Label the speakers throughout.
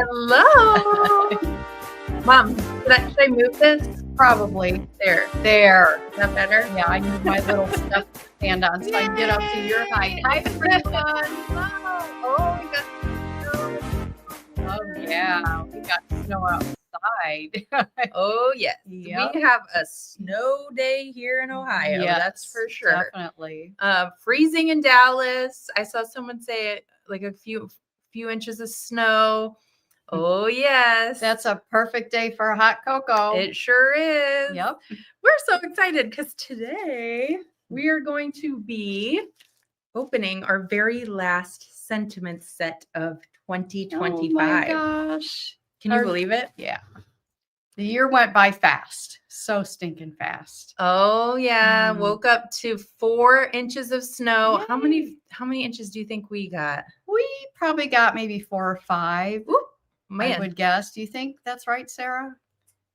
Speaker 1: Hello. Mom, should I move this?
Speaker 2: Probably.
Speaker 1: There. Is that better?
Speaker 2: Yeah, I need my little stuff to stand on so I can get up to your height.
Speaker 1: Hi, everyone. Oh, we got snow.
Speaker 2: Oh, yeah. We got snow outside.
Speaker 1: Oh, yes.
Speaker 2: Yep.
Speaker 1: We have a snow day here in Ohio.
Speaker 2: Yes,
Speaker 1: that's for sure.
Speaker 2: Definitely.
Speaker 1: Freezing in Dallas. I saw someone say like a few inches of snow. Oh, yes.
Speaker 2: That's a perfect day for a hot cocoa.
Speaker 1: It sure is.
Speaker 2: Yep.
Speaker 1: We're so excited because today we are going to be opening our very last sentiment set of 2025.
Speaker 2: Oh my gosh.
Speaker 1: Can you believe it?
Speaker 2: Yeah. The year went by fast. So stinking fast.
Speaker 1: Oh yeah. Woke up to 4 inches of snow.
Speaker 2: Yay.
Speaker 1: How many inches do you think we got?
Speaker 2: We probably got maybe 4 or 5.
Speaker 1: Ooh, man.
Speaker 2: I would guess. Do you think that's right, Sarah?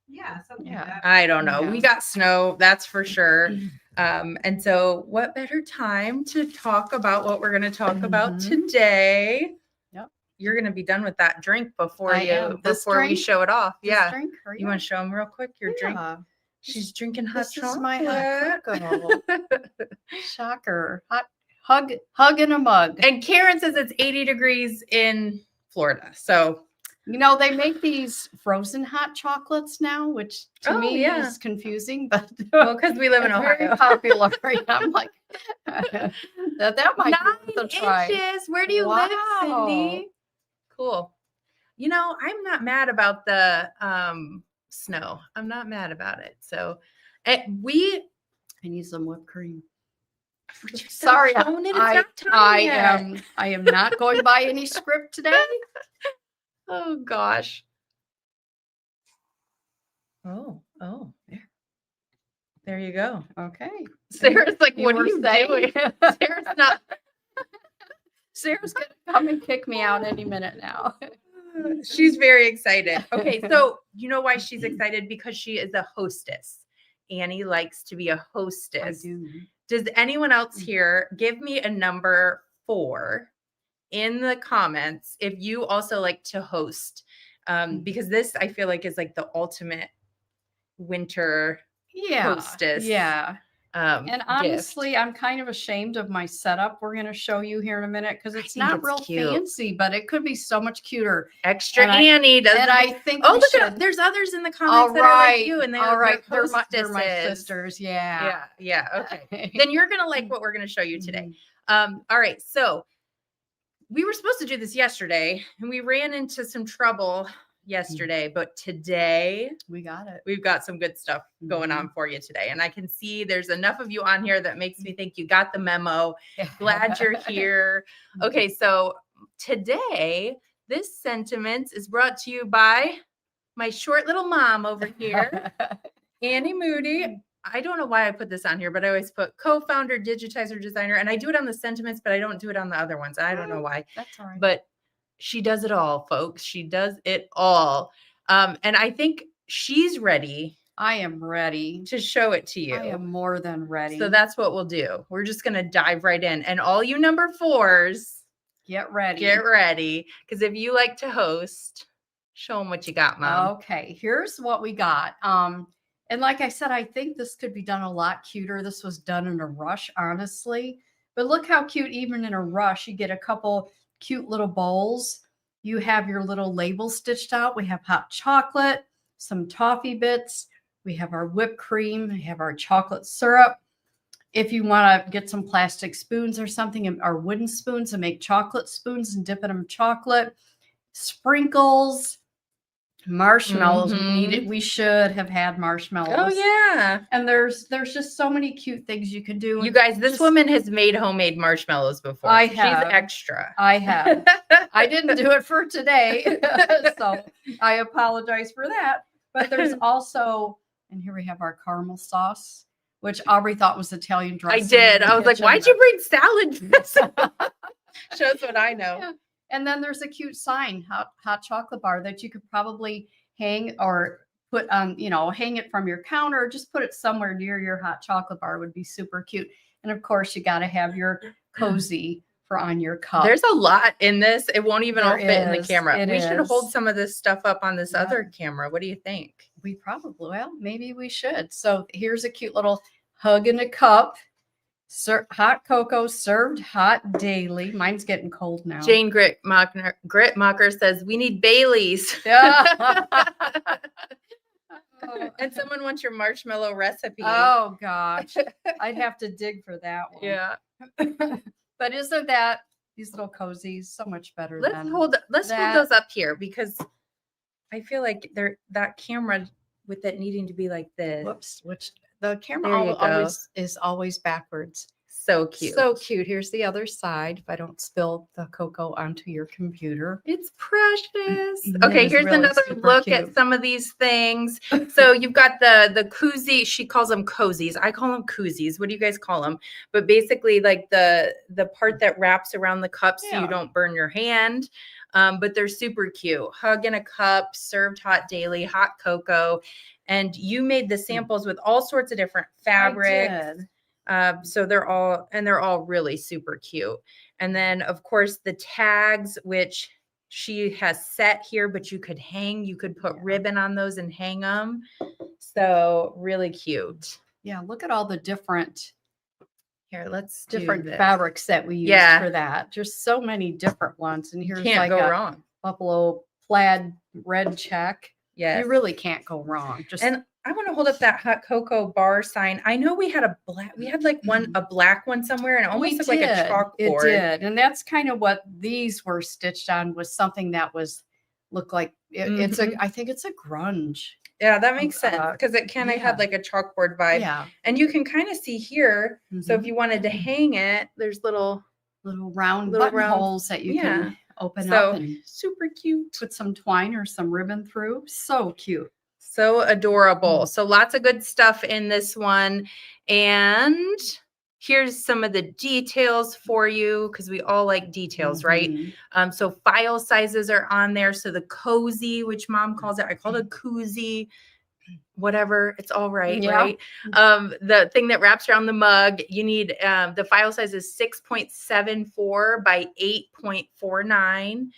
Speaker 3: Yeah, something
Speaker 2: Yeah.
Speaker 3: like that.
Speaker 1: I don't know.
Speaker 2: Yeah.
Speaker 1: We got snow, that's for sure. And so what better time to talk about what we're going to talk about today?
Speaker 2: Yep.
Speaker 1: You're going to be done with that drink before
Speaker 2: we
Speaker 1: we show it off. Yeah.
Speaker 2: Drink,
Speaker 1: You want to show them real quick your drink? She's drinking hot
Speaker 2: This
Speaker 1: chocolate.
Speaker 2: is my hot cocoa. Shocker. Hot hug in a mug.
Speaker 1: And Karen says it's 80 degrees in Florida. So,
Speaker 2: you know, they make these frozen hot chocolates now, which to me is confusing, but
Speaker 1: well, because we live in Ohio.
Speaker 2: Very popular. I'm like, that might be worth a try.
Speaker 1: 9 inches. Where do you live, Cindy? Cool. You know, I'm not mad about the snow. I'm not mad about it. So
Speaker 2: I need some whipped cream.
Speaker 1: Sorry,
Speaker 2: I am not going by any script today.
Speaker 1: Oh gosh. Oh, there you go.
Speaker 2: Okay.
Speaker 1: Sarah's like, what are you doing?
Speaker 2: Sarah's gonna come and kick me out any minute now.
Speaker 1: She's very excited. Okay, so you know why she's excited? Because she is a hostess. Annie likes to be a hostess.
Speaker 2: I do.
Speaker 1: Does anyone else here give me a number 4 in the comments if you also like to host? Because this I feel like is like the ultimate winter hostess.
Speaker 2: Yeah. And honestly,
Speaker 1: gift.
Speaker 2: I'm kind of ashamed of my setup. We're going to show you here in a minute because it's not real
Speaker 1: cute.
Speaker 2: Fancy, but it could be so much cuter.
Speaker 1: Extra Annie does.
Speaker 2: And I think
Speaker 1: look at it. There's others in the comments that are like you, and they're
Speaker 2: my sisters. Yeah.
Speaker 1: Okay. Then you're gonna like what we're gonna show you today. All right. So we were supposed to do this yesterday, and we ran into some trouble yesterday, but today
Speaker 2: we got it.
Speaker 1: We've got some good stuff going on for you today, and I can see there's enough of you on here that makes me think you got the memo. Glad you're here. Okay, so today this sentiment is brought to you by my short little mom over here, Annie Moody. I don't know why I put this on here, but I always put co-founder, digitizer, designer, and I do it on the sentiments, but I don't do it on the other ones. I don't know why.
Speaker 2: That's all right.
Speaker 1: But she does it all, folks. She does it all. And I think she's ready.
Speaker 2: I am ready
Speaker 1: to show it to you.
Speaker 2: I am more than ready.
Speaker 1: So that's what we'll do. We're just going to dive right in. And all you number 4s,
Speaker 2: get ready.
Speaker 1: Because if you like to host, show them what you got, Mom.
Speaker 2: Okay, here's what we got. And like I said, I think this could be done a lot cuter. This was done in a rush, honestly. But look how cute, even in a rush, you get a couple cute little bowls. You have your little label stitched out. We have hot chocolate, some toffee bits. We have our whipped cream. We have our chocolate syrup. If you want to get some plastic spoons or something, or wooden spoons and make chocolate spoons and dip in them chocolate, sprinkles, marshmallows. We should have had marshmallows.
Speaker 1: Oh yeah.
Speaker 2: And there's just so many cute things you can do.
Speaker 1: You guys, this woman has made homemade marshmallows before.
Speaker 2: I have.
Speaker 1: She's extra.
Speaker 2: I have. I didn't do it for today, so I apologize for that. But there's also, and here we have our caramel sauce, which Aubrey thought was Italian dressing.
Speaker 1: I did. I was like, why'd you bring salad dressing? Shows what I know.
Speaker 2: Yeah. And then there's a cute sign, hot chocolate bar, that you could probably hang or put on, hang it from your counter. Just put it somewhere near your hot chocolate bar would be super cute. And of course, you got to have your koozie for on your cup.
Speaker 1: There's a lot in this. It won't even all
Speaker 2: There
Speaker 1: fit in the
Speaker 2: is.
Speaker 1: camera.
Speaker 2: It
Speaker 1: We should hold
Speaker 2: is.
Speaker 1: some of this stuff up on this
Speaker 2: Yeah.
Speaker 1: other camera. What do you think?
Speaker 2: We probably, well, maybe we should. So here's a cute little hug in a cup. Hot cocoa served hot daily. Mine's getting cold now.
Speaker 1: Jane Gritmocker says, we need Bailey's.
Speaker 2: Yeah.
Speaker 1: And someone wants your marshmallow recipe.
Speaker 2: Oh gosh, I'd have to dig for that one.
Speaker 1: Yeah.
Speaker 2: But isn't that these little cozies so much better
Speaker 1: Let's
Speaker 2: than
Speaker 1: hold
Speaker 2: that.
Speaker 1: those up here because I feel like that camera with it needing to be like this.
Speaker 2: Whoops, which the camera
Speaker 1: There you go.
Speaker 2: is always backwards.
Speaker 1: So cute.
Speaker 2: So cute. Here's the other side. If I don't spill the cocoa onto your computer.
Speaker 1: It's precious.
Speaker 2: It
Speaker 1: Okay,
Speaker 2: is
Speaker 1: here's
Speaker 2: really
Speaker 1: another
Speaker 2: super
Speaker 1: look
Speaker 2: cute.
Speaker 1: at some of these things. So you've got the koozie. She calls them cozies. I call them koozies. What do you guys call them? But basically, like the part that wraps around the cup so
Speaker 2: Yeah.
Speaker 1: you don't burn your hand. But they're super cute. Hug in a cup, served hot daily, hot cocoa. And you made the samples with all sorts of different fabrics.
Speaker 2: I did.
Speaker 1: So they're all really super cute. And then of course the tags, which she has set here, but you could put ribbon on those and hang them. So really cute.
Speaker 2: Yeah, look at all the different
Speaker 1: Different
Speaker 2: fabrics that we use for that. Just so many different ones. And here's
Speaker 1: Can't
Speaker 2: like
Speaker 1: go
Speaker 2: a
Speaker 1: wrong.
Speaker 2: buffalo plaid red check.
Speaker 1: Yes.
Speaker 2: You really can't go wrong.
Speaker 1: And I want to hold up that hot cocoa bar sign. I know we had a black one somewhere, and it almost looked like a chalkboard.
Speaker 2: It did. And that's kind of what these were stitched on, was something that looked like I think it's a grunge.
Speaker 1: Yeah, that makes sense because it kind of had like a chalkboard vibe.
Speaker 2: Yeah.
Speaker 1: And you can kind of see here. So if you wanted to hang it, there's little
Speaker 2: round buttonholes that you can open up and
Speaker 1: super cute.
Speaker 2: Put some twine or some ribbon through. So cute.
Speaker 1: So adorable. So lots of good stuff in this one. And here's some of the details for you because we all like details, right? So file sizes are on there. So the cozy, which mom calls it, I call it a koozie. Whatever, it's all right, right? The thing that wraps around the mug, you need the file size is 6.74 by 8.49.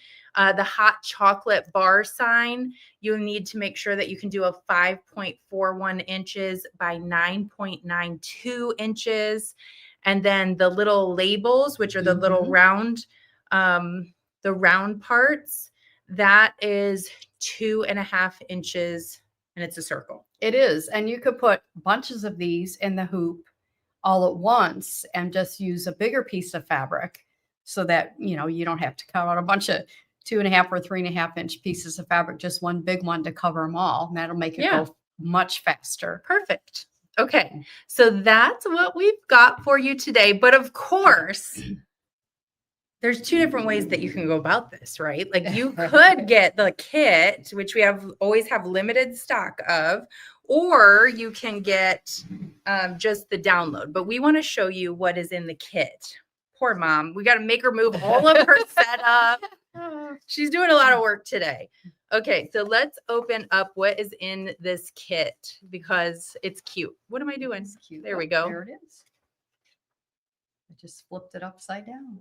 Speaker 1: The hot chocolate bar sign, you'll need to make sure that you can do a 5.41 inches by 9.92 inches. And then the little labels, which are the little round, the round parts, that is 2.5 inches. And it's a circle.
Speaker 2: It is. And you could put bunches of these in the hoop all at once and just use a bigger piece of fabric so that, you don't have to cut out a bunch of 2.5 or 3.5 inch pieces of fabric, just one big one to cover them all. And that'll make it go much faster.
Speaker 1: Perfect. Okay. So that's what we've got for you today. But of course, there's two different ways that you can go about this, right? Like you could get the kit, which we always have limited stock of, or you can get just the download. But we want to show you what is in the kit. Poor mom. We got to make her move all of her setup. She's doing a lot of work today. Okay, so let's open up what is in this kit because it's cute. What am I doing?
Speaker 2: It's cute.
Speaker 1: There we go.
Speaker 2: There it is. I just flipped it upside down.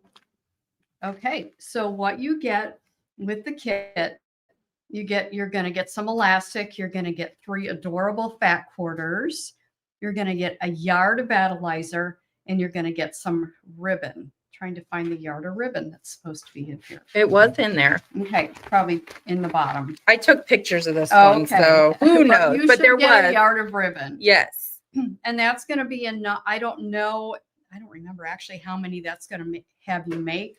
Speaker 2: Okay, so what you get with the kit, you're going to get some elastic. You're going to get 3 adorable fat quarters. You're going to get a yard of battleizer, and you're going to get some ribbon. Trying to find the yard of ribbon that's supposed to be in here.
Speaker 1: It was in there.
Speaker 2: Okay, probably in the bottom.
Speaker 1: I took pictures of this one, so who knows?
Speaker 2: But there was a yard of ribbon.
Speaker 1: Yes.
Speaker 2: And that's going to be enough. I don't remember actually how many that's going to have you make.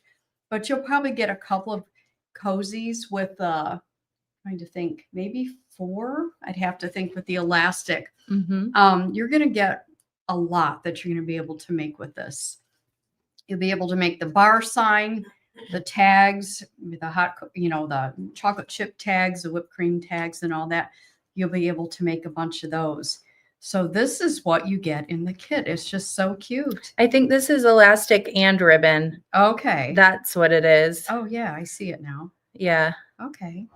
Speaker 2: But you'll probably get a couple of cozies with, trying to think, maybe 4. I'd have to think with the elastic. You're going to get a lot that you're going to be able to make with this. You'll be able to make the bar sign, the tags, the the chocolate chip tags, the whipped cream tags, and all that. You'll be able to make a bunch of those. So this is what you get in the kit. It's just so cute.
Speaker 1: I think this is elastic and ribbon.
Speaker 2: Okay.
Speaker 1: That's what it is.
Speaker 2: Oh, yeah. I see it now.
Speaker 1: Yeah.
Speaker 2: Okay.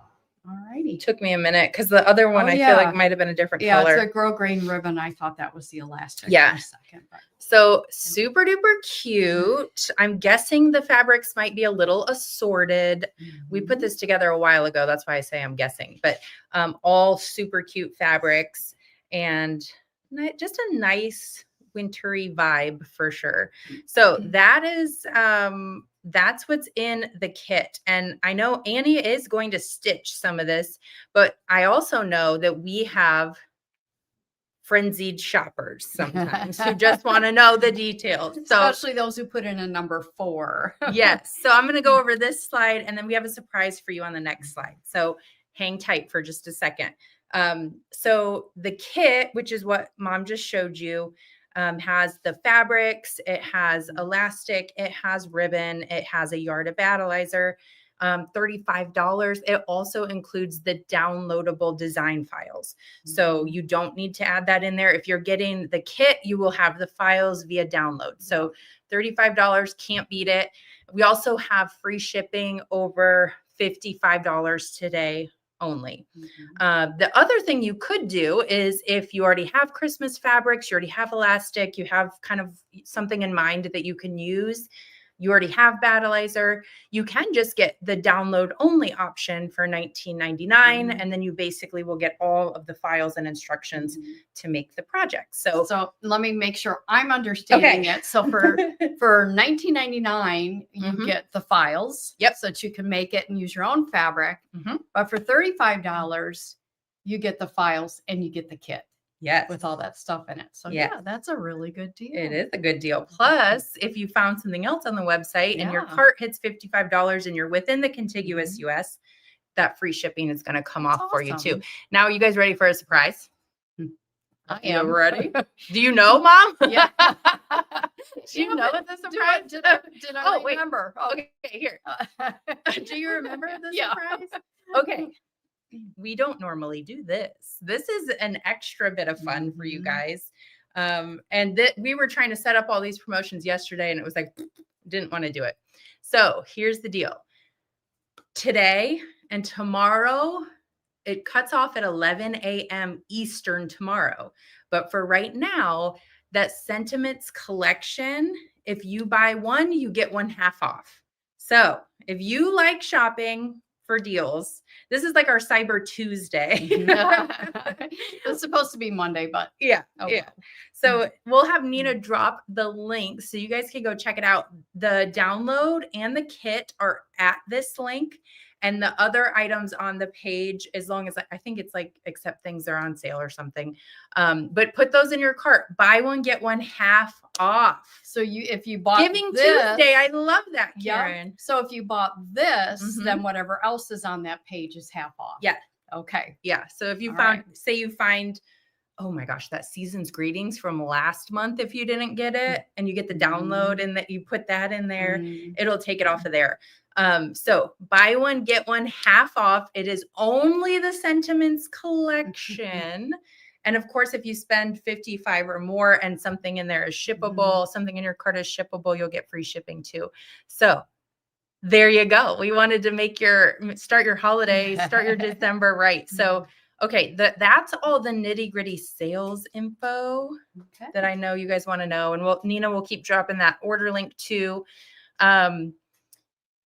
Speaker 2: All righty.
Speaker 1: It took me a minute because the other one I feel like might have been a different
Speaker 2: Yeah,
Speaker 1: color.
Speaker 2: it's a grosgrain ribbon. I thought that was the elastic
Speaker 1: Yeah.
Speaker 2: for a second. But.
Speaker 1: So super duper cute. I'm guessing the fabrics might be a little assorted. We put this together a while ago. That's why I say I'm guessing, but all super cute fabrics and just a nice wintry vibe for sure. So that is, that's what's in the kit. And I know Annie is going to stitch some of this, but I also know that we have frenzied shoppers sometimes who just want to know the details. So,
Speaker 2: especially those who put in a number 4.
Speaker 1: Yes. So I'm going to go over this slide and then we have a surprise for you on the next slide. So hang tight for just a second. So the kit, which is what Mom just showed you, has the fabrics, it has elastic, it has ribbon, it has a yard of battleizer, $35. It also includes the downloadable design files. So you don't need to add that in there. If you're getting the kit, you will have the files via download. So $35, can't beat it. We also have free shipping over $55 today only. The other thing you could do is if you already have Christmas fabrics, you already have elastic, you have kind of something in mind that you can use, you already have battleizer, you can just get the download only option for $19.99. And then you basically will get all of the files and instructions to make the project. So
Speaker 2: let me make sure I'm understanding it. So for $19.99, you get the files so that you can make it and use your own fabric. But for $35, you get the files and you get the kit.
Speaker 1: Yes.
Speaker 2: With all that stuff in it. So yeah, that's a really good deal.
Speaker 1: It is a good deal. Plus, if you found something else on the website and your cart hits $55 and you're within the contiguous US, that free shipping is going to come off for you too. Now, are you guys ready for a surprise?
Speaker 2: I am
Speaker 1: ready. Do you know, Mom?
Speaker 2: Yeah.
Speaker 1: Do you know it's a surprise?
Speaker 2: Did I remember?
Speaker 1: Okay, here.
Speaker 2: Do you remember the
Speaker 1: surprise? Okay. We don't normally do this. This is an extra bit of fun for you guys. And we were trying to set up all these promotions yesterday and it was like, didn't want to do it. So here's the deal. Today and tomorrow, it cuts off at 11 a.m. Eastern tomorrow. But for right now, that Sentiments collection, if you buy one, you get one half off. So if you like shopping for deals, this is like our Cyber Tuesday.
Speaker 2: It's supposed to be Monday, but
Speaker 1: yeah. So we'll have Nina drop the link so you guys can go check it out. The download and the kit are at this link. And the other items on the page, as long as I think it's like, except things are on sale or something. But put those in your cart. Buy one, get one half off.
Speaker 2: So if you bought
Speaker 1: Giving Tuesday, I love that, Karen.
Speaker 2: Yeah. So if you bought this, then whatever else is on that page is half off.
Speaker 1: Yeah.
Speaker 2: Okay.
Speaker 1: Yeah. So if you say you find, oh my gosh, that season's greetings from last month, if you didn't get it and you get the download and that you put that in there, it'll take it off of there. So buy one, get one half off. It is only the Sentiments collection. And of course, if you spend 55 or more and something in there is shippable, something in your cart is shippable, you'll get free shipping too. So there you go. We wanted to start your holiday, start your December right. So, okay, that's all the nitty gritty sales info that I know you guys want to know. And Nina will keep dropping that order link too.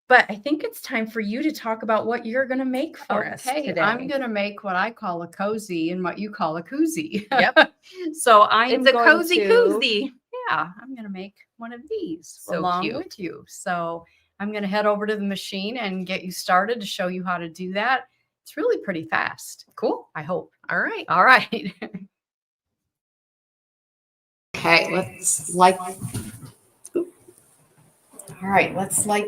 Speaker 1: But I think it's time for you to talk about what you're going to make for us today.
Speaker 2: I'm going to make what I call a koozie and what you call a koozie.
Speaker 1: Yep.
Speaker 2: So
Speaker 1: it's a cozy koozie.
Speaker 2: Yeah, I'm going to make one of these
Speaker 1: so
Speaker 2: along
Speaker 1: cute.
Speaker 2: With you. So I'm going to head over to the machine and get you started to show you how to do that. It's really pretty fast.
Speaker 1: Cool.
Speaker 2: I hope.
Speaker 1: All right.
Speaker 2: All right. Okay, let's light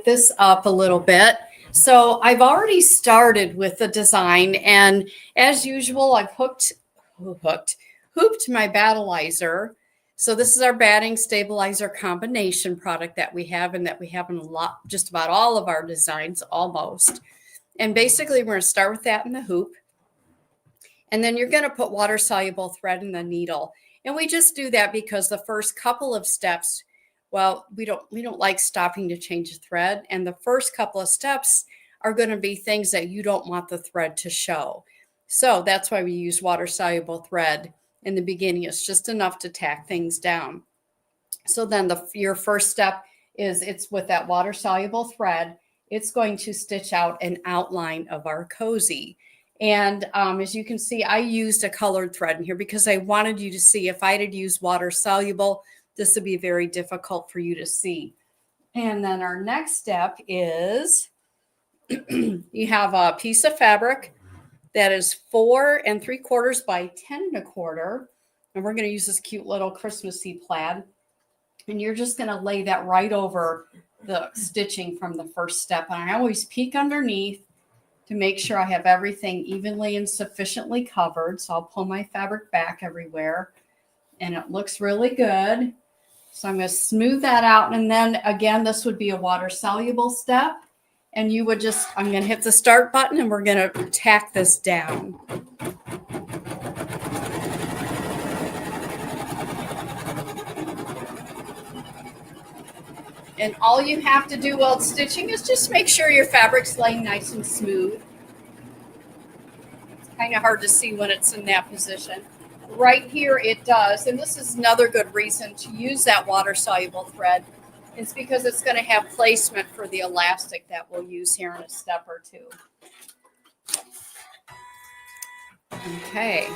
Speaker 2: this up a little bit. So I've already started with the design, and as usual, I've hooped my battleizer. So this is our batting stabilizer combination product that we have, and that we have in just about all of our designs, almost. And basically, we're going to start with that in the hoop, and then you're going to put water-soluble thread in the needle. And we just do that because the first couple of steps, well, we don't like stopping to change the thread. And the first couple of steps are going to be things that you don't want the thread to show. So that's why we use water-soluble thread in the beginning. It's just enough to tack things down. So then your first step is it's with that water-soluble thread, it's going to stitch out an outline of our koozie. And as you can see, I used a colored thread in here because I wanted you to see if I had used water-soluble, this would be very difficult for you to see. And then our next step is you have a piece of fabric that is 4 3/4 by 10 1/4. And we're going to use this cute little Christmassy plaid. And you're just going to lay that right over the stitching from the first step. And I always peek underneath to make sure I have everything evenly and sufficiently covered. So I'll pull my fabric back everywhere. And it looks really good. So I'm going to smooth that out. And then again, this would be a water-soluble step. And you would just, I'm going to hit the start button and we're going to tack this down. And all you have to do while stitching is just make sure your fabric's laying nice and smooth. It's kind of hard to see when it's in that position. Right here it does, and this is another good reason to use that water-soluble thread, is because it's going to have placement for the elastic that we'll use here in a step or two. Okay.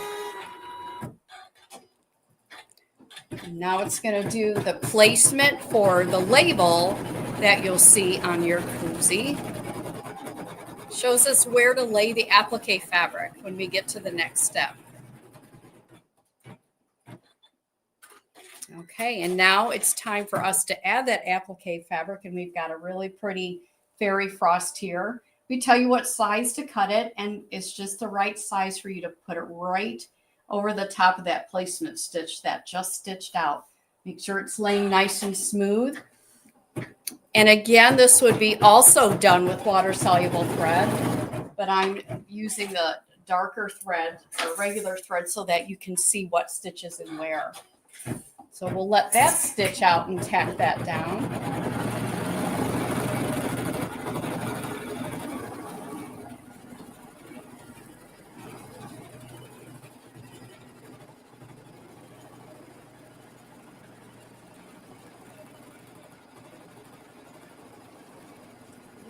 Speaker 2: Now it's going to do the placement for the label that you'll see on your koozie. Shows us where to lay the applique fabric when we get to the next step. Okay, and now it's time for us to add that applique fabric, and we've got a really pretty fairy frost here. We tell you what size to cut it, and it's just the right size for you to put it right over the top of that placement stitch that just stitched out. Make sure it's laying nice and smooth. And again, this would be also done with water-soluble thread, but I'm using the darker thread or regular thread so that you can see what stitches and where. So we'll let that stitch out and tack that down.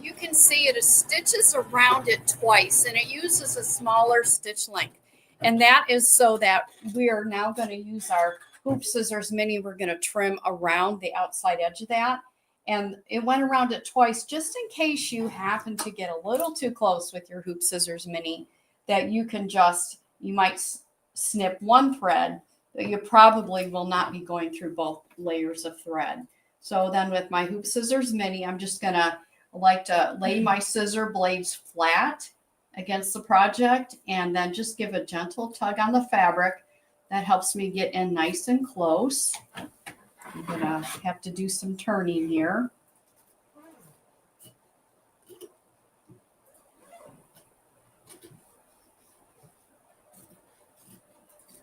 Speaker 2: You can see it stitches around it twice, and it uses a smaller stitch length. And that is so that we are now going to use our hoop scissors mini. We're going to trim around the outside edge of that. And it went around it twice just in case you happen to get a little too close with your hoop scissors mini, that you can just, you might snip one thread, but you probably will not be going through both layers of thread. So then with my hoop scissors mini, I'm just going to like to lay my scissor blades flat against the project and then just give a gentle tug on the fabric. That helps me get in nice and close. I'm going to have to do some turning here.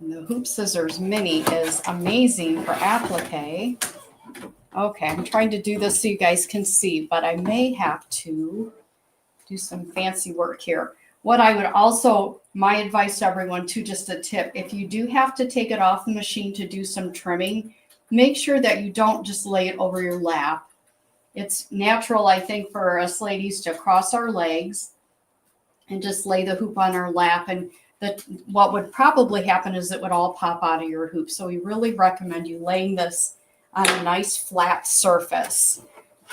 Speaker 2: And the hoop scissors mini is amazing for applique. Okay, I'm trying to do this so you guys can see, but I may have to do some fancy work here. What I would also, my advice to everyone too, just a tip, if you do have to take it off the machine to do some trimming, make sure that you don't just lay it over your lap. It's natural, I think, for us ladies to cross our legs and just lay the hoop on our lap. And what would probably happen is it would all pop out of your hoop. So we really recommend you laying this on a nice flat surface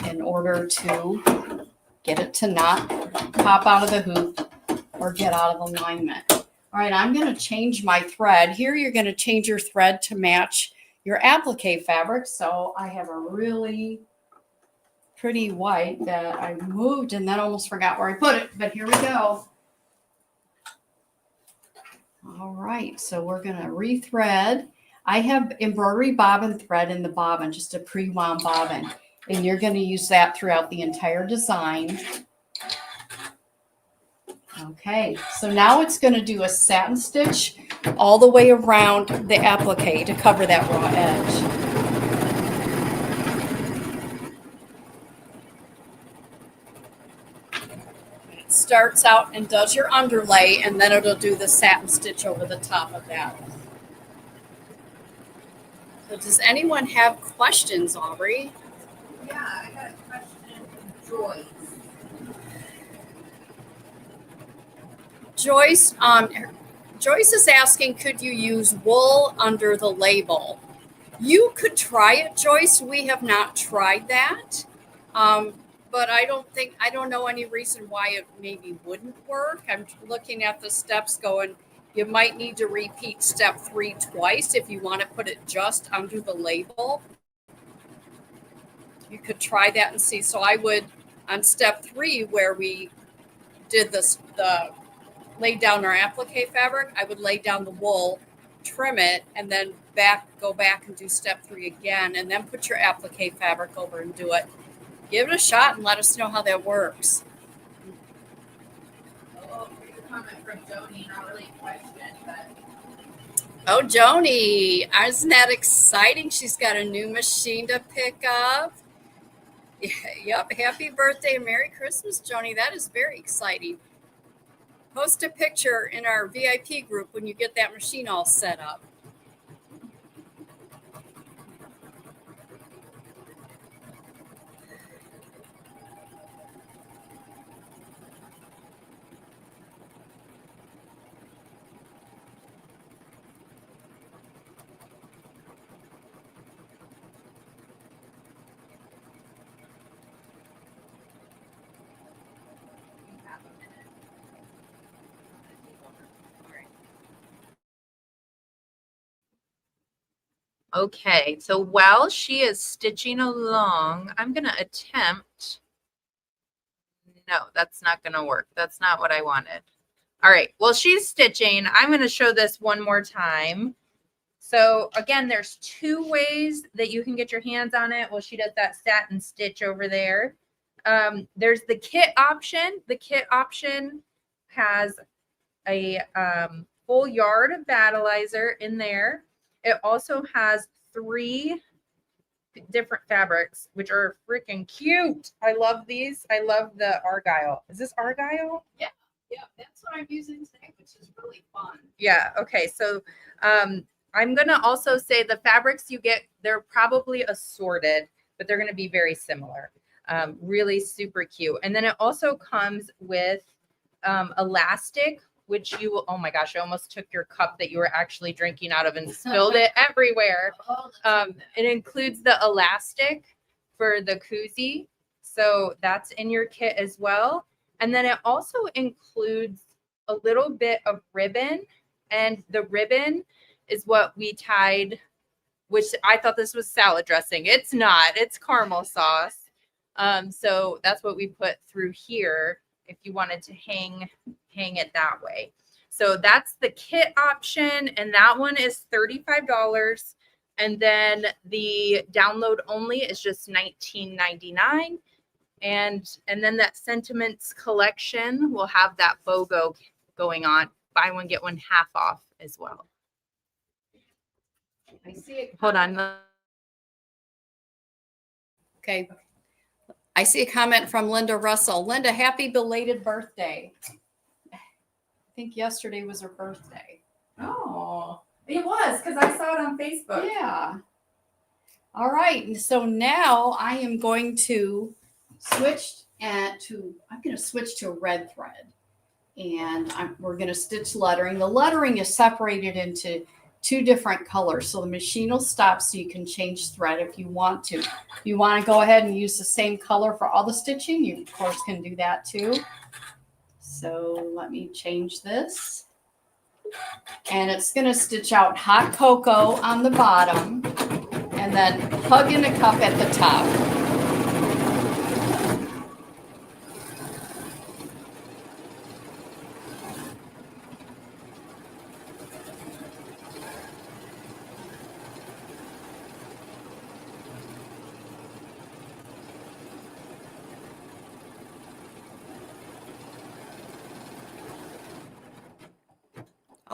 Speaker 2: in order to get it to not pop out of the hoop or get out of alignment. All right, I'm going to change my thread. Here you're going to change your thread to match your applique fabric. So I have a really pretty white that I moved and then almost forgot where I put it, but here we go. All right, so we're going to rethread. I have embroidery bobbin thread in the bobbin, just a pre-wound bobbin, and you're going to use that throughout the entire design. Okay, so now it's going to do a satin stitch all the way around the applique to cover that raw edge. starts out and does your underlay, and then it'll do the satin stitch over the top of that. So does anyone have questions, Aubrey?
Speaker 1: Yeah, I got a question from Joyce.
Speaker 2: Joyce is asking, could you use wool under the label? You could try it, Joyce. We have not tried that. But I don't know any reason why it maybe wouldn't work. I'm looking at the steps going, you might need to repeat step 3 twice if you want to put it just under the label. You could try that and see. So I would, on step 3, where we did this, lay down our applique fabric, I would lay down the wool, trim it, and then go back and do step 3 again, and then put your applique fabric over and do it. Give it a shot and let us know how that works.
Speaker 1: Oh, here's a comment from Joni, not really a question, but.
Speaker 2: Oh, Joni, isn't that exciting? She's got a new machine to pick up. Yep, happy birthday and Merry Christmas, Joni. That is very exciting. Post a picture in our VIP group when you get that machine all set up.
Speaker 1: Okay, so while she is stitching along, I'm going to attempt. No, that's not going to work. That's not what I wanted. All right, well, she's stitching. I'm going to show this one more time. So again, there's 2 ways that you can get your hands on it. Well, she does that satin stitch over there. There's the kit option. The kit option has a full yard of battleizer in there. It also has 3 different fabrics, which are freaking cute. I love these. I love the argyle. Is this argyle?
Speaker 2: Yeah, that's what I'm using today, which is really fun.
Speaker 1: Yeah. Okay. So I'm going to also say the fabrics you get, they're probably assorted, but they're going to be very similar. Really super cute. And then it also comes with elastic, which you will, oh my gosh, I almost took your cup that you were actually drinking out of and spilled it everywhere. It includes the elastic for the koozie. So that's in your kit as well. And then it also includes a little bit of ribbon, and the ribbon is what we tied, which I thought this was salad dressing. It's not, it's caramel sauce. So that's what we put through here if you wanted to hang it that way. So that's the kit option, and that one is $35. And then the download only is just $19.99. And then that Sentiments collection will have that BOGO going on. Buy one, get one half off as well.
Speaker 2: I see it.
Speaker 1: Hold on.
Speaker 2: Okay. I see a comment from Linda Russell. Linda, happy belated birthday. I think yesterday was her birthday.
Speaker 1: Oh, it was, because I saw it on Facebook.
Speaker 2: Yeah. All right. And so now I am going to switch to a red thread. And we're going to stitch lettering. The lettering is separated into 2 different colors. So the machine will stop so you can change thread if you want to. If you want to go ahead and use the same color for all the stitching, you of course can do that too. So let me change this. And it's going to stitch out hot cocoa on the bottom and then hug in a cup at the top.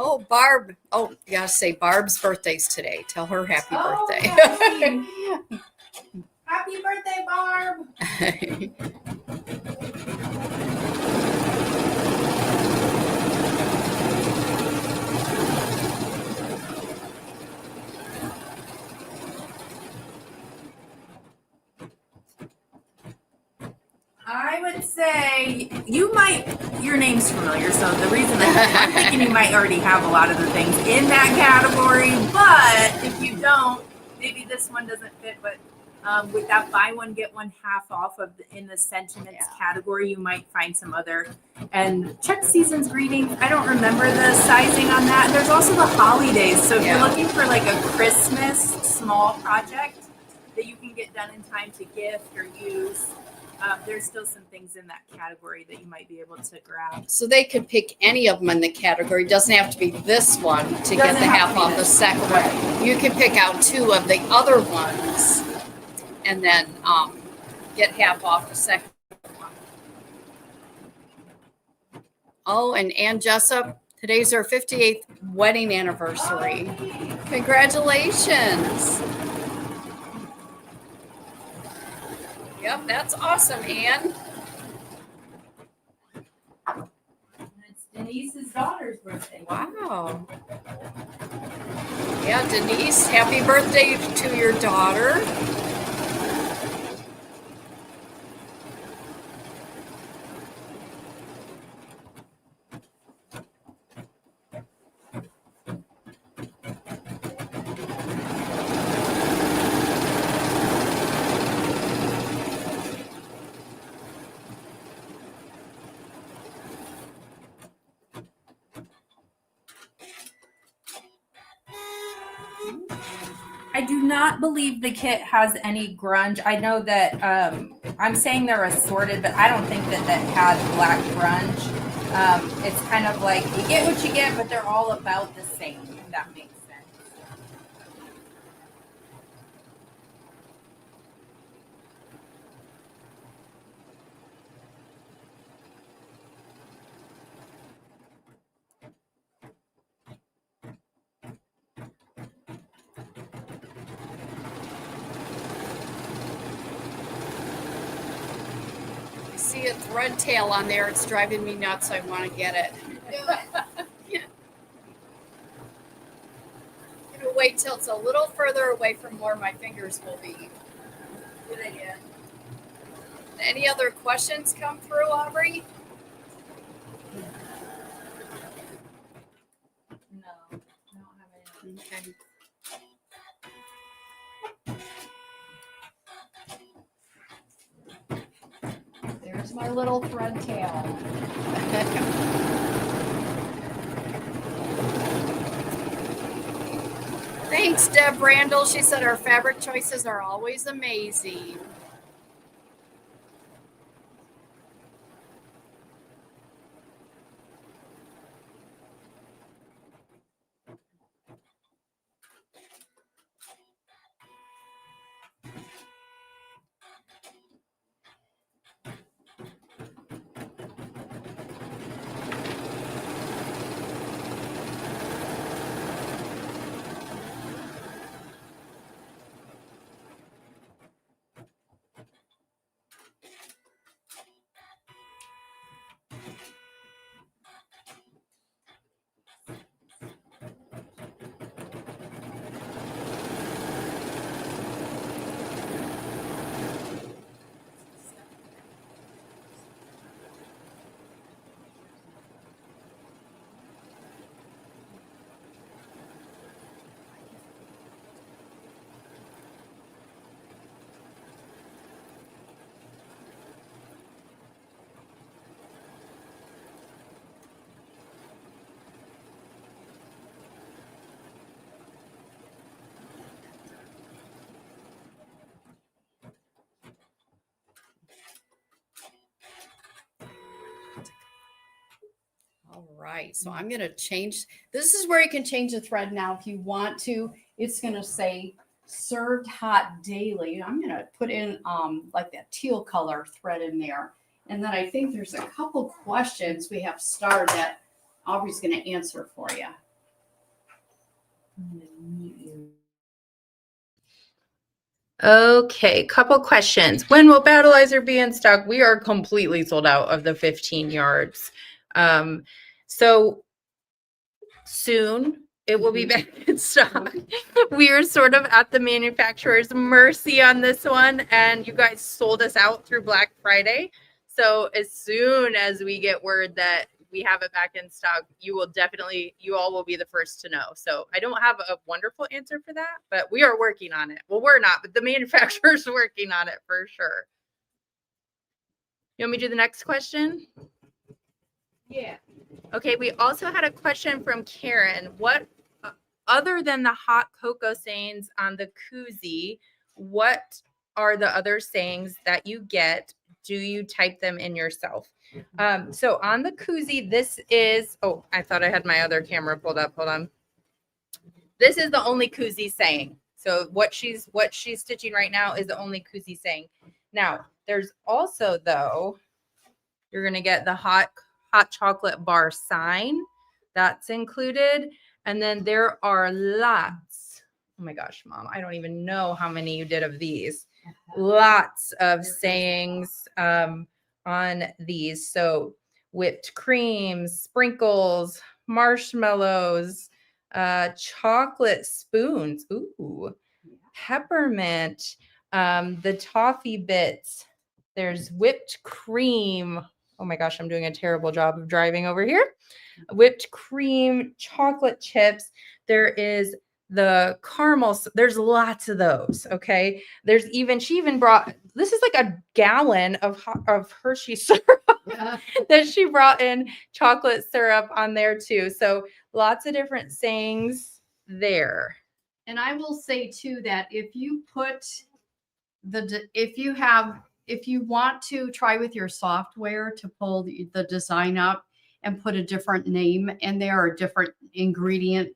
Speaker 2: Oh, Barb. Oh, you gotta say Barb's birthday's today. Tell her happy birthday.
Speaker 1: Happy birthday, Barb. I would say your name's familiar, so the reason I'm thinking you might already have a lot of the things in that category, but if you don't, maybe this one doesn't fit, but with that buy one, get one half off in the sentiments category, you might find some other, and check season's greetings. I don't remember the sizing on that. There's also the holidays. So if you're looking for like a Christmas small project that you can get done in time to gift or use, there's still some things in that category that you might be able to grab.
Speaker 2: So they could pick any of them in the category. It doesn't have to be this one to get the half off the second one. You can pick out two of the other ones and then get half off the second one. Oh, and Ann Jessup, today's our 58th wedding anniversary. Congratulations. Yep, that's awesome, Ann.
Speaker 1: It's Denise's daughter's birthday.
Speaker 2: Wow. Yeah, Denise, happy birthday to your daughter.
Speaker 1: I do not believe the kit has any grunge. I know that I'm saying they're assorted, but I don't think that has black grunge. It's kind of like you get what you get, but they're all about the same, if that makes sense.
Speaker 2: See a thread tail on there. It's driving me nuts. I want to get it. Yeah. I'm going to wait till it's a little further away from where my fingers will be.
Speaker 1: Good idea.
Speaker 2: Any other questions come through, Aubrey?
Speaker 1: No, I don't have any.
Speaker 2: Okay. There's my little thread tail. Thanks, Deb Randall. She said our fabric choices are always amazing. All right, so I'm going to change. This is where you can change the thread now if you want to. It's going to say served hot daily. I'm going to put in like that teal color thread in there. And then I think there's a couple questions we have started that Aubrey's going to answer for you.
Speaker 1: Okay, couple questions. When will Battleizer be in stock? We are completely sold out of the 15 yards. So soon it will be back in stock. We are sort of at the manufacturer's mercy on this one, and you guys sold us out through Black Friday. So as soon as we get word that we have it back in stock, you all will be the first to know. So I don't have a wonderful answer for that, but we are working on it. Well, we're not, but the manufacturer's working on it for sure. You want me to do the next question?
Speaker 3: Yeah.
Speaker 1: Okay, we also had a question from Karen. What, other than the hot cocoa sayings on the koozie, what are the other sayings that you get? Do you type them in yourself? So on the koozie, this is, oh, I thought I had my other camera pulled up. Hold on. This is the only koozie saying. So what she's stitching right now is the only koozie saying. Now, there's also, though, you're going to get the hot chocolate bar sign that's included. And then there are lots. Oh my gosh, Mom, I don't even know how many you did of these. Lots of sayings on these. So whipped cream, sprinkles, marshmallows, chocolate spoons. Ooh, peppermint, the toffee bits. There's whipped cream. Oh my gosh, I'm doing a terrible job of driving over here. Whipped cream, chocolate chips. There is the caramel. There's lots of those. Okay. She even brought, this is like a gallon of Hershey syrup that she brought in chocolate syrup on there too. So lots of different sayings there.
Speaker 2: And I will say too that if you put if you want to try with your software to pull the design up and put a different name in there or a different ingredient,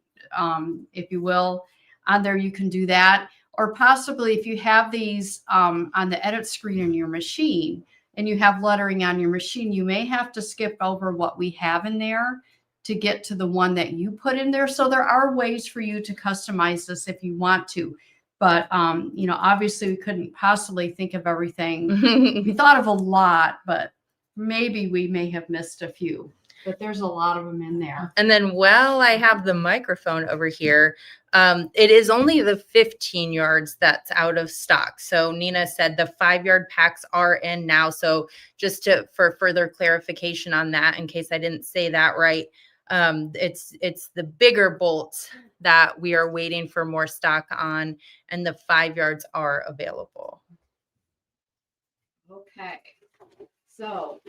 Speaker 2: if you will, on there, you can do that. Or possibly if you have these on the edit screen in your machine and you have lettering on your machine, you may have to skip over what we have in there to get to the one that you put in there. So there are ways for you to customize this if you want to. But, obviously we couldn't possibly think of everything. We thought of a lot, but maybe we may have missed a few. But there's a lot of them in there.
Speaker 1: And then while I have the microphone over here, it is only the 15 yards that's out of stock. So Nina said the 5-yard packs are in now. So just for further clarification on that, in case I didn't say that right, it's the bigger bolts that we are waiting for more stock on, and the 5 yards are available.
Speaker 2: Okay. So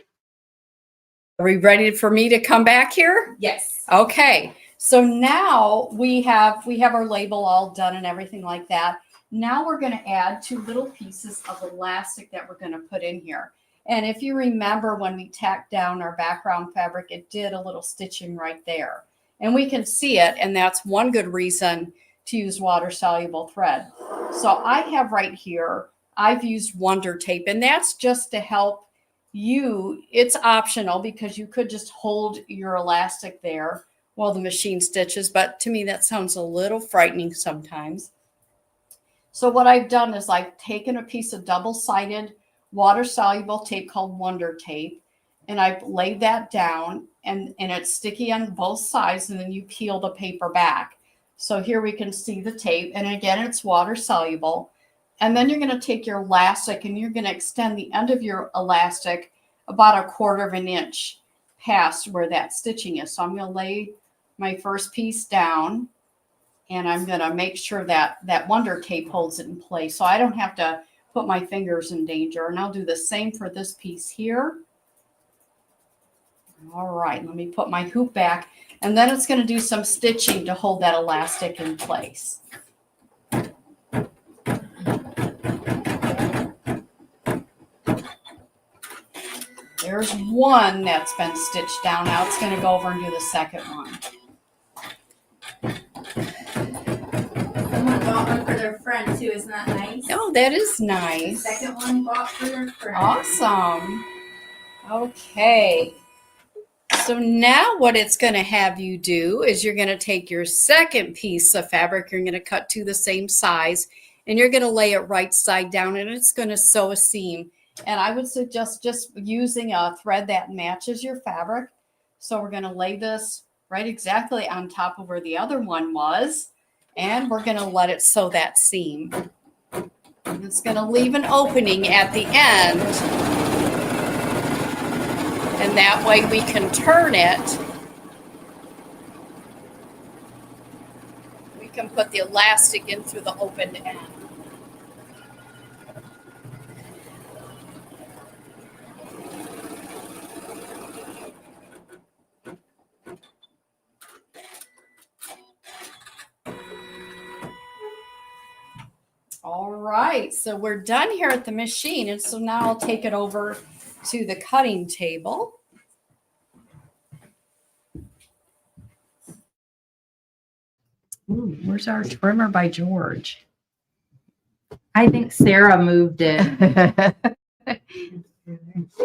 Speaker 2: are we ready for me to come back here?
Speaker 1: Yes.
Speaker 2: Okay. So now we have our label all done and everything like that. Now we're going to add 2 little pieces of elastic that we're going to put in here. And if you remember when we tacked down our background fabric, it did a little stitching right there. And we can see it, and that's one good reason to use water-soluble thread. So I have right here, I've used Wonder Tape, and that's just to help you. It's optional because you could just hold your elastic there while the machine stitches, but to me that sounds a little frightening sometimes. So what I've done is I've taken a piece of double-sided water-soluble tape called Wonder Tape, and I've laid that down, and it's sticky on both sides, and then you peel the paper back. So here we can see the tape, and again, it's water-soluble. And then you're going to take your elastic, and you're going to extend the end of your elastic about 1/4 of an inch past where that stitching is. So I'm going to lay my first piece down, and I'm going to make sure that that Wonder Tape holds it in place so I don't have to put my fingers in danger. And I'll do the same for this piece here. All right, let me put my hoop back, and then it's going to do some stitching to hold that elastic in place. There's one that's been stitched down. Now it's going to go over and do the second one.
Speaker 1: Someone bought one for their friend too. Isn't that nice?
Speaker 2: Oh, that is nice.
Speaker 1: The second one bought for their friend.
Speaker 2: Awesome. Okay. So now what it's going to have you do is you're going to take your second piece of fabric, you're going to cut to the same size, and you're going to lay it right side down, and it's going to sew a seam. And I would suggest just using a thread that matches your fabric. So we're going to lay this right exactly on top of where the other one was, and we're going to let it sew that seam. And it's going to leave an opening at the end And that way we can turn it. We can put the elastic in through the open end. All right, so we're done here at the machine. And so now I'll take it over to the cutting table. Ooh, where's our trimmer by George?
Speaker 1: I think Sarah moved it.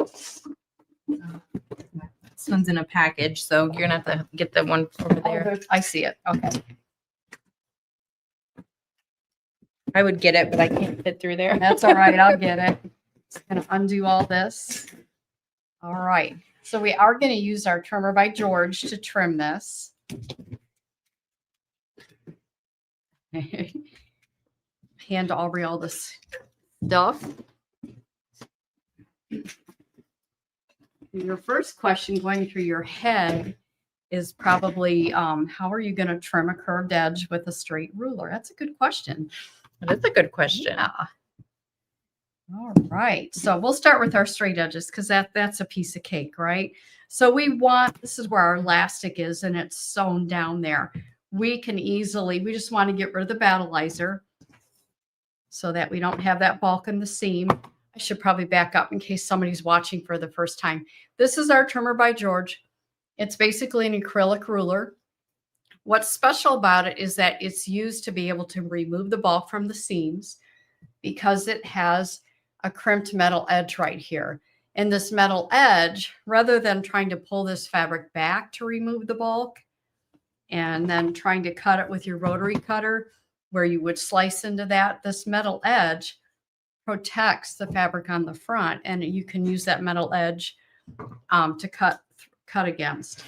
Speaker 1: This one's in a package, so you're gonna have to get the one over there.
Speaker 2: I see it. Okay.
Speaker 1: I would get it, but I can't fit through there.
Speaker 2: That's all right. I'll get it. Just gonna undo all this. All right. So we are going to use our trimmer by George to trim this. Hand Aubrey all this stuff. Your first question going through your head is probably, how are you going to trim a curved edge with a straight ruler? That's a good question.
Speaker 1: That's a good question.
Speaker 2: Yeah. All right. So we'll start with our straight edges because that's a piece of cake, right? So this is where our elastic is and it's sewn down there. We just want to get rid of the battleizer so that we don't have that bulk in the seam. I should probably back up in case somebody's watching for the first time. This is our trimmer by George. It's basically an acrylic ruler. What's special about it is that it's used to be able to remove the bulk from the seams because it has a crimped metal edge right here. And this metal edge, rather than trying to pull this fabric back to remove the bulk and then trying to cut it with your rotary cutter where you would slice into that, this metal edge protects the fabric on the front and you can use that metal edge to cut against.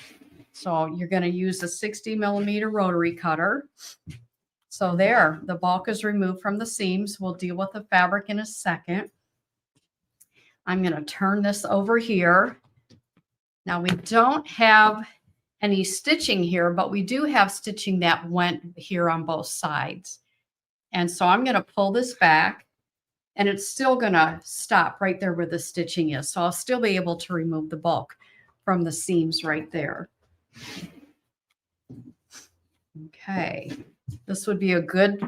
Speaker 2: So you're going to use a 60mm rotary cutter. So there, the bulk is removed from the seams. We'll deal with the fabric in a second. I'm going to turn this over here. Now we don't have any stitching here, but we do have stitching that went here on both sides. And so I'm going to pull this back and it's still going to stop right there where the stitching is. So I'll still be able to remove the bulk from the seams right there. Okay. This would be a good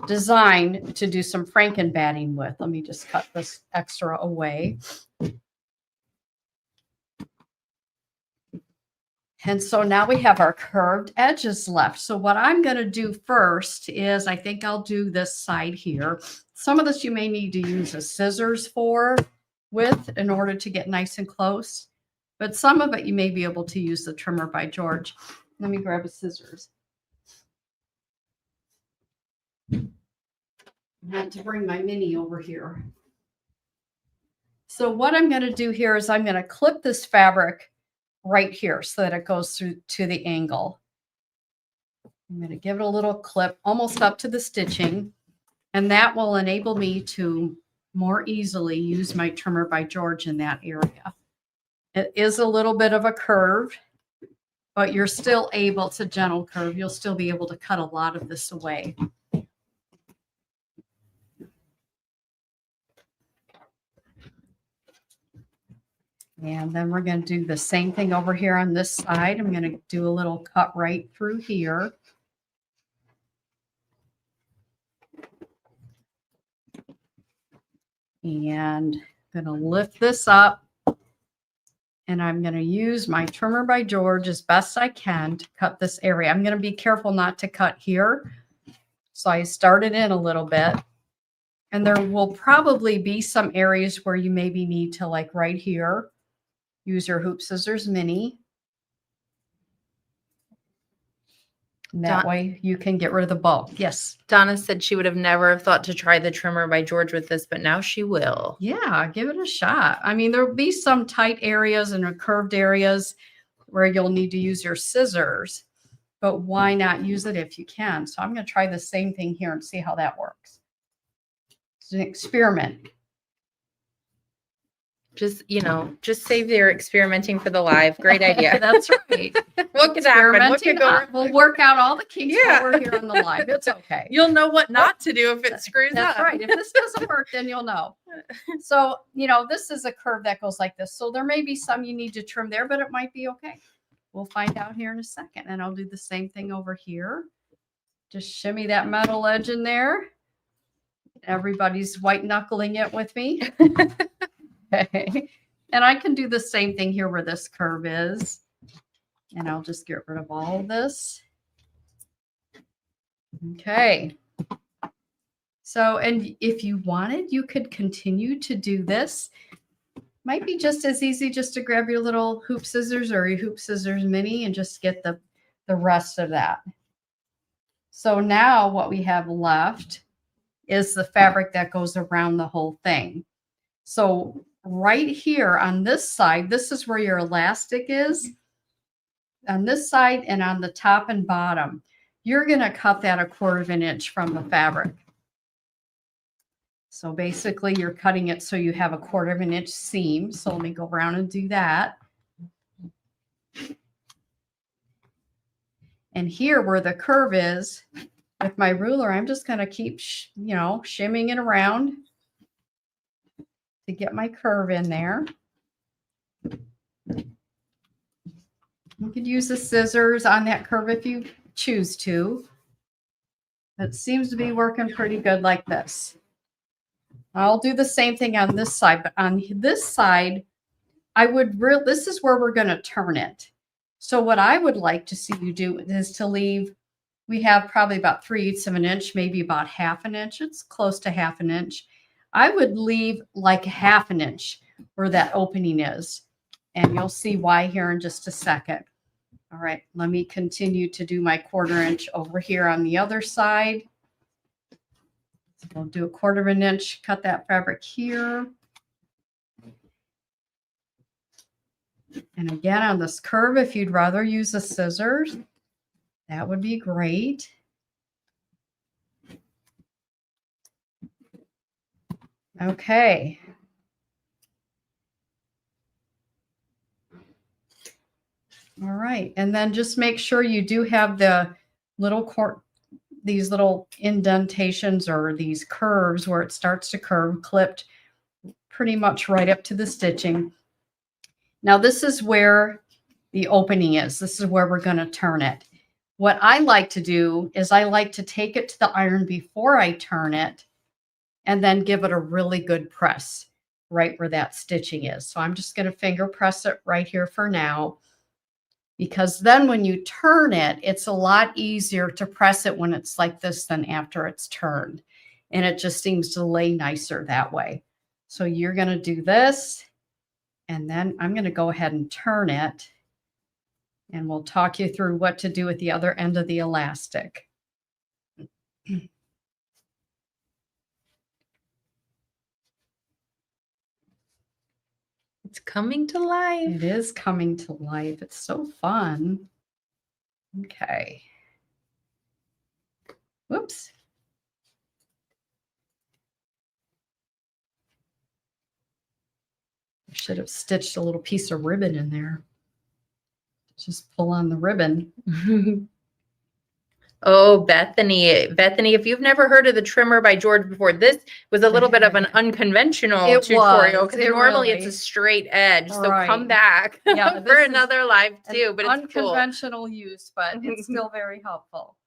Speaker 2: design to do some Franken batting with. Let me just cut this extra away. And so now we have our curved edges left. So what I'm going to do first is I think I'll do this side here. Some of this you may need to use a scissors in order to get nice and close. But some of it you may be able to use the trimmer by George. Let me grab a scissors. I had to bring my mini over here. So what I'm going to do here is I'm going to clip this fabric right here so that it goes through to the angle. I'm going to give it a little clip almost up to the stitching, and that will enable me to more easily use my trimmer by George in that area. It is a little bit of a curve, but you're still able to gentle curve. You'll still be able to cut a lot of this away. And then we're going to do the same thing over here on this side. I'm going to do a little cut right through here. And I'm going to lift this up. And I'm going to use my trimmer by George as best I can to cut this area. I'm going to be careful not to cut here. So I started in a little bit. And there will probably be some areas where you maybe need to, like right here, use your hoop scissors mini. And that way you can get rid of the bulk. Yes.
Speaker 1: Donna said she would have never have thought to try the trimmer by George with this, but now she will.
Speaker 2: Yeah, give it a shot. I mean, there'll be some tight areas and curved areas where you'll need to use your scissors, but why not use it if you can? So I'm going to try the same thing here and see how that works. It's an experiment.
Speaker 1: Just, just save your experimenting for the live. Great idea.
Speaker 2: That's right.
Speaker 1: What could happen? What could go?
Speaker 2: We'll work out all the kinks
Speaker 1: Yeah.
Speaker 2: while we're here on the live. It's okay.
Speaker 1: You'll know what not to do if it screws
Speaker 2: That's
Speaker 1: up.
Speaker 2: right. If this doesn't work, then you'll know. So, this is a curve that goes like this. So there may be some you need to trim there, but it might be okay. We'll find out here in a second. And I'll do the same thing over here. Just shimmy that metal edge in there. Everybody's white knuckling it with me. Okay. And I can do the same thing here where this curve is. And I'll just get rid of all of this. Okay. So, and if you wanted, you could continue to do this. Might be just as easy just to grab your little hoop scissors or your hoop scissors mini and just get the rest of that. So now what we have left is the fabric that goes around the whole thing. So right here on this side, this is where your elastic is. On this side and on the top and bottom, you're going to cut that 1/4 of an inch from the fabric. So basically you're cutting it so you have 1/4 of an inch seam. So let me go around and do that. And here where the curve is, with my ruler, I'm just going to keep, shimming it around to get my curve in there. You could use the scissors on that curve if you choose to. It seems to be working pretty good like this. I'll do the same thing on this side, but on this side, this is where we're going to turn it. So what I would like to see you do is to leave, we have probably about 3/8 of an inch, maybe about 1/2 an inch. It's close to 1/2 an inch. I would leave like 1/2 an inch where that opening is. And you'll see why here in just a second. All right, let me continue to do my 1/4 inch over here on the other side. So we'll do 1/4 of an inch, cut that fabric here. And again, on this curve, if you'd rather use the scissors, that would be great. Okay. All right. And then just make sure you do have the these little indentations or these curves where it starts to curve clipped pretty much right up to the stitching. Now this is where the opening is. This is where we're going to turn it. What I like to do is I like to take it to the iron before I turn it and then give it a really good press right where that stitching is. So I'm just going to finger press it right here for now, because then when you turn it, it's a lot easier to press it when it's like this than after it's turned. And it just seems to lay nicer that way. So you're going to do this, and then I'm going to go ahead and turn it. And we'll talk you through what to do at the other end of the elastic.
Speaker 1: It's coming to life.
Speaker 2: It is coming to life. It's so fun. Okay. Whoops. I should have stitched a little piece of ribbon in there. Just pull on the ribbon.
Speaker 1: Oh, Bethany, if you've never heard of the trimmer by George before, this was a little bit of an unconventional tutorial, because normally it's a straight edge. So come back for another live too, but it's
Speaker 2: unconventional use, but it's still very helpful.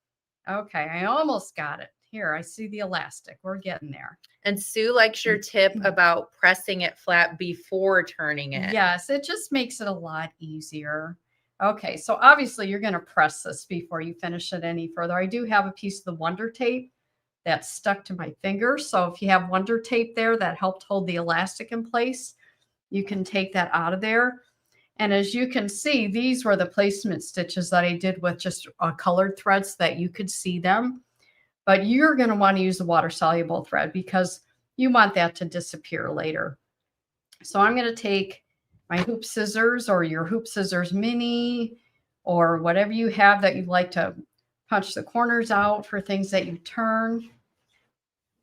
Speaker 2: Okay, I almost got it. Here, I see the elastic. We're getting there.
Speaker 1: And Sue likes your tip about pressing it flat before turning it.
Speaker 2: Yes, it just makes it a lot easier. Okay, so obviously you're going to press this before you finish it any further. I do have a piece of the Wonder Tape that's stuck to my finger. So if you have Wonder Tape there that helped hold the elastic in place, you can take that out of there. And as you can see, these were the placement stitches that I did with just colored threads so that you could see them. But you're going to want to use the water-soluble thread because you want that to disappear later. So I'm going to take my hoop scissors or your hoop scissors mini or whatever you have that you'd like to punch the corners out for things that you turn.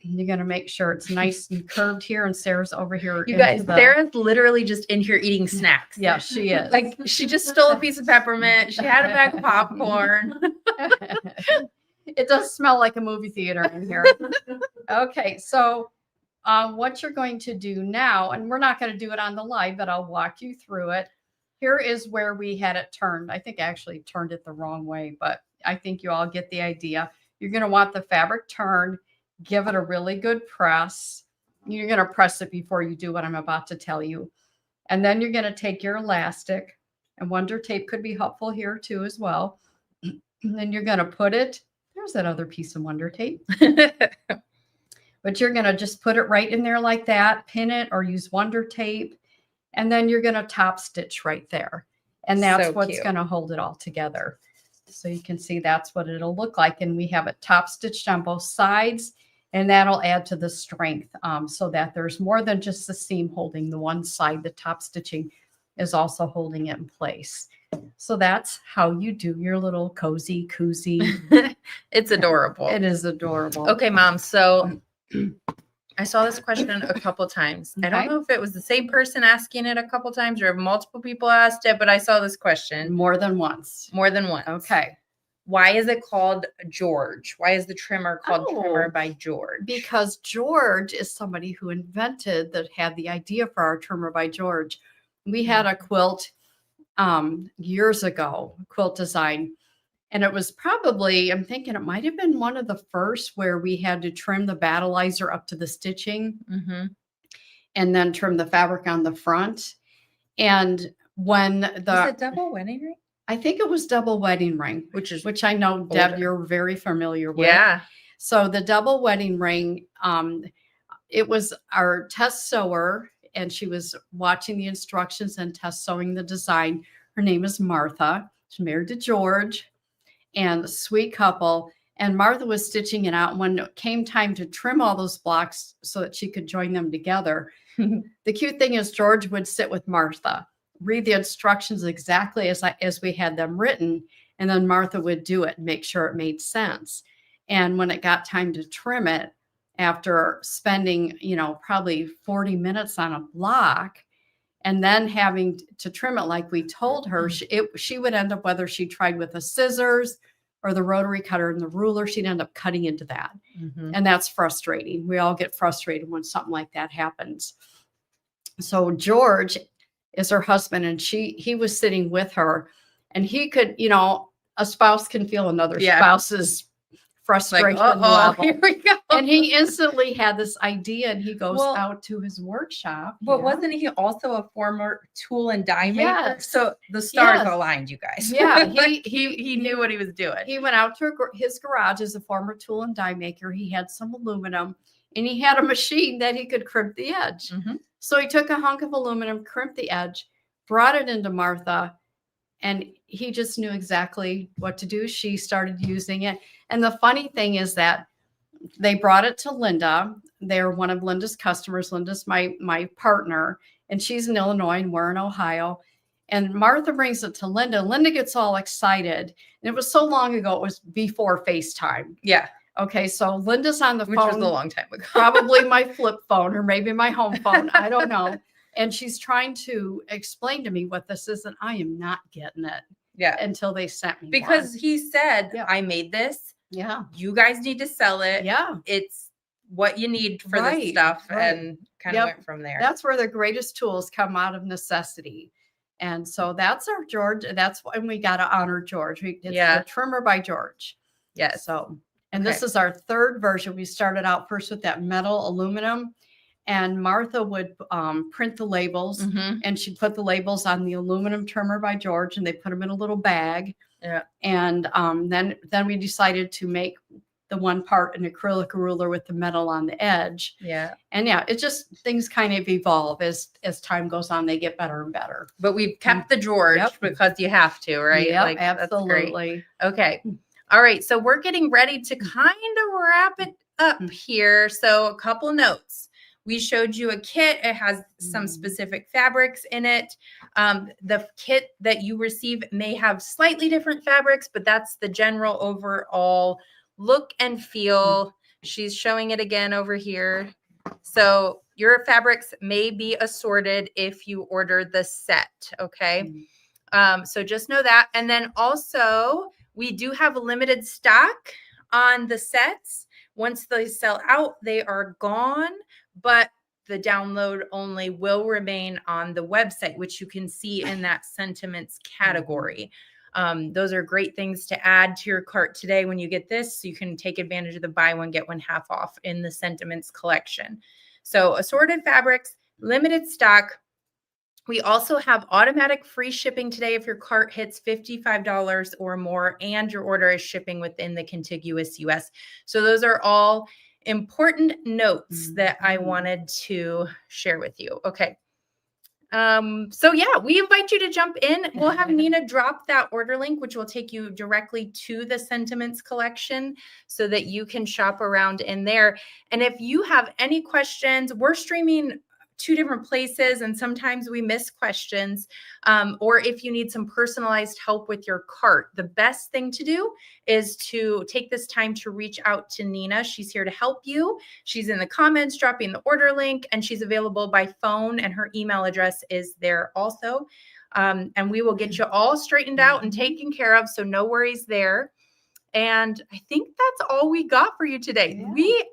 Speaker 2: You're going to make sure it's nice and curved here, and Sarah's over here.
Speaker 1: You
Speaker 2: into
Speaker 1: guys,
Speaker 2: the-
Speaker 1: Sarah's literally just in here eating snacks.
Speaker 2: Yeah, she is.
Speaker 1: Like she just stole a piece of peppermint. She had a bag of popcorn.
Speaker 2: It does smell like a movie theater in here. Okay, so what you're going to do now, and we're not going to do it on the live, but I'll walk you through it. Here is where we had it turned. I think I actually turned it the wrong way, but I think you all get the idea. You're going to want the fabric turned, give it a really good press. You're going to press it before you do what I'm about to tell you. And then you're going to take your elastic, and Wonder Tape could be helpful here too as well. And then you're going to put it, there's that other piece of Wonder Tape. But you're going to just put it right in there like that, pin it or use Wonder Tape. And then you're going to top stitch right there. And that's
Speaker 1: So
Speaker 2: what's
Speaker 1: cute.
Speaker 2: going to hold it all together. So you can see that's what it'll look like. And we have it top stitched on both sides. And that'll add to the strength so that there's more than just the seam holding the one side. The top stitching is also holding it in place. So that's how you do your little cozy koozie.
Speaker 1: It's adorable.
Speaker 2: It is adorable.
Speaker 1: Okay, Mom. So I saw this question a couple times. I
Speaker 2: Okay.
Speaker 1: don't know if it was the same person asking it a couple times or if multiple people asked it, but I saw this question
Speaker 2: More than once.
Speaker 1: more than once.
Speaker 2: Okay.
Speaker 1: Why is it called George? Why is the trimmer called
Speaker 2: Oh.
Speaker 1: Trimmer by George?
Speaker 2: Because George is somebody who invented that, had the idea for our Trimmer by George. We had a quilt years ago, quilt design, and it was probably, I'm thinking it might have been one of the first where we had to trim the battleizer up to the stitching
Speaker 1: Mm-hmm.
Speaker 2: and then trim the fabric on the front. And when
Speaker 1: Was
Speaker 2: the,
Speaker 1: it double wedding ring?
Speaker 2: I think it was double wedding ring, which I know, Deb,
Speaker 1: older.
Speaker 2: you're very familiar with.
Speaker 1: Yeah.
Speaker 2: So the double wedding ring, it was our test sewer, and she was watching the instructions and test sewing the design. Her name is Martha. She's married to George, and a sweet couple. And Martha was stitching it out. When it came time to trim all those blocks so that she could join them together, the cute thing is George would sit with Martha, read the instructions exactly as we had them written, and then Martha would do it and make sure it made sense. And when it got time to trim it, after spending, probably 40 minutes on a block and then having to trim it like we told her, she would end up, whether she tried with the scissors or the rotary cutter and the ruler, she'd end up cutting into that.
Speaker 1: Mm-hmm.
Speaker 2: And that's frustrating. We all get frustrated when something like that happens. So George is her husband, and he was sitting with her, and he could, a spouse can feel another
Speaker 1: Yeah.
Speaker 2: spouse's frustration
Speaker 1: Like,
Speaker 2: level.
Speaker 1: here we go.
Speaker 2: And he instantly had this idea, and he goes
Speaker 1: Well,
Speaker 2: out to his workshop.
Speaker 1: But
Speaker 2: Yeah.
Speaker 1: wasn't he also a former tool and die maker?
Speaker 2: Yes.
Speaker 1: So the stars
Speaker 2: Yes.
Speaker 1: aligned, you guys.
Speaker 2: Yeah,
Speaker 1: Like, he knew what he was doing.
Speaker 2: He went out to his garage as a former tool and die maker. He had some aluminum, and he had a machine that he could crimp the edge.
Speaker 1: Mhm.
Speaker 2: So he took a hunk of aluminum, crimped the edge, brought it into Martha, and he just knew exactly what to do. She started using it. And the funny thing is that they brought it to Linda. They're one of Linda's customers. Linda's my partner, and she's in Illinois and we're in Ohio. And Martha brings it to Linda. Linda gets all excited. And it was so long ago, it was before FaceTime.
Speaker 1: Yeah,
Speaker 2: Okay, so Linda's on the
Speaker 1: which
Speaker 2: phone.
Speaker 1: was a long time ago.
Speaker 2: Probably my flip phone or maybe my home phone. I don't know. And she's trying to explain to me what this is, and I am not getting it
Speaker 1: Yeah,
Speaker 2: until they sent me
Speaker 1: because
Speaker 2: one.
Speaker 1: he said,
Speaker 2: Yeah.
Speaker 1: I made this.
Speaker 2: Yeah.
Speaker 1: You guys need to sell it.
Speaker 2: Yeah.
Speaker 1: It's what you need for this
Speaker 2: Right,
Speaker 1: stuff.
Speaker 2: right.
Speaker 1: And kind of
Speaker 2: Yep.
Speaker 1: went from there.
Speaker 2: That's where the greatest tools come out of necessity. And so that's our George. That's when we got to honor George. It's
Speaker 1: Yeah.
Speaker 2: the Trimmer by George.
Speaker 1: Yes.
Speaker 2: So, and this
Speaker 1: Okay.
Speaker 2: is our third version. We started out first with that metal aluminum, and Martha would print the labels,
Speaker 1: Mhm.
Speaker 2: and she'd put the labels on the aluminum Trimmer by George, and they put them in a little bag.
Speaker 1: Yeah.
Speaker 2: And then we decided to make the one part an acrylic ruler with the metal on the edge.
Speaker 1: Yeah.
Speaker 2: And yeah, it just, things kind of evolve as time goes on. They get better and better.
Speaker 1: But we've kept the George
Speaker 2: Yep.
Speaker 1: because you have to, right?
Speaker 2: Yep,
Speaker 1: Like, that's great.
Speaker 2: absolutely.
Speaker 1: Okay. All right. So we're getting ready to kind of wrap it up here. So a couple notes. We showed you a kit. It has some
Speaker 2: Mhm.
Speaker 1: specific fabrics in it. The kit that you receive may have slightly different fabrics, but that's the general overall look and feel. She's showing it again over here. So your fabrics may be assorted if you order the set. Okay. So just know that. And then also we do have a limited stock on the sets. Once they sell out, they are gone, but the download only will remain on the website, which you can see in that sentiments category. Those are great things to add to your cart today when you get this. So you can take advantage of the buy one, get one half off in the sentiments collection. So assorted fabrics, limited stock. We also have automatic free shipping today if your cart hits $55 or more and your order is shipping within the contiguous US. So those are all important notes that I wanted to share with you. Okay. So yeah, we invite you to jump in. We'll have Nina drop that order link, which will take you directly to the sentiments collection so that you can shop around in there. And if you have any questions, we're streaming 2 different places and sometimes we miss questions. Or if you need some personalized help with your cart, the best thing to do is to take this time to reach out to Nina. She's here to help you. She's in the comments dropping the order link and she's available by phone and her email address is there also. And we will get you all straightened out and taken care of. So no worries there. And I think that's all we got for you today.
Speaker 2: Yeah.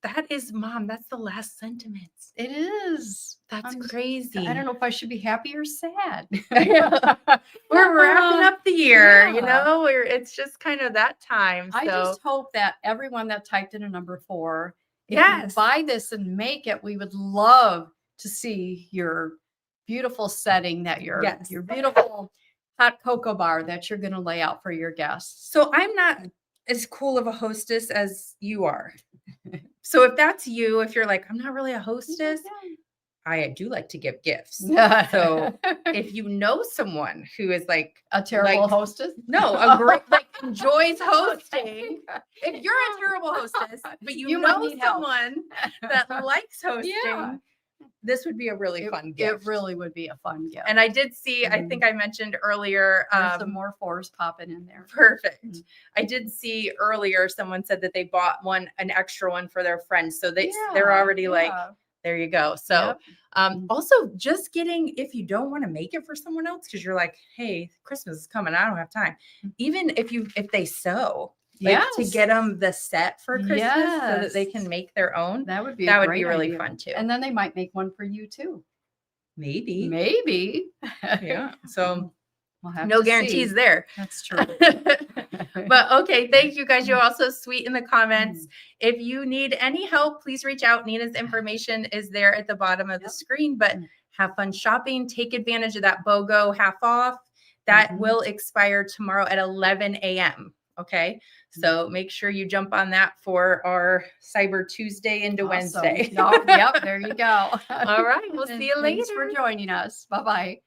Speaker 1: That is, Mom, that's the last sentiments.
Speaker 2: It is.
Speaker 1: That's crazy.
Speaker 2: I don't know if I should be happy or sad.
Speaker 1: We're wrapping up the year, you
Speaker 2: Yeah.
Speaker 1: know, it's just kind of that time.
Speaker 2: I
Speaker 1: So
Speaker 2: just hope that everyone that typed in a number 4, if
Speaker 1: yes,
Speaker 2: you buy this and make it, we would love to see your beautiful setting that your beautiful hot cocoa bar that you're going to lay out for your guests.
Speaker 1: So I'm not as cool of a hostess as you are. So if that's you, if you're like, I'm not really a hostess, I do like to give gifts. So if you know someone who is like
Speaker 2: a terrible hostess,
Speaker 1: no, a great like enjoys hosting. If you're a terrible hostess, but you know someone that likes hosting, this would be a really fun gift.
Speaker 2: It really would be a fun gift.
Speaker 1: And I did see, I think I mentioned earlier,
Speaker 2: there's some more 4s popping in there.
Speaker 1: Perfect. I did see earlier someone said that they bought an extra one for their friends. So they're already like, there you go. So also just getting, if you don't want to make it for someone else, because you're like, hey, Christmas is coming, I don't have time. Even if they sew, to get them the set for Christmas so that they can make their own.
Speaker 2: That would be
Speaker 1: really fun too.
Speaker 2: And then they might make one for you too.
Speaker 1: Maybe. Yeah. So
Speaker 2: we'll have
Speaker 1: no guarantees there.
Speaker 2: That's true.
Speaker 1: But okay, thank you guys. You're also sweet in the comments. If you need any help, please reach out. Nina's information is there at the bottom of the screen, but have fun shopping. Take advantage of that BOGO half off. That will expire tomorrow at 11 a.m. Okay. So make sure you jump on that for our Cyber Tuesday into Wednesday.
Speaker 2: Yep. There you go.
Speaker 1: All right. We'll see you later.
Speaker 2: Thanks for joining us. Bye-bye.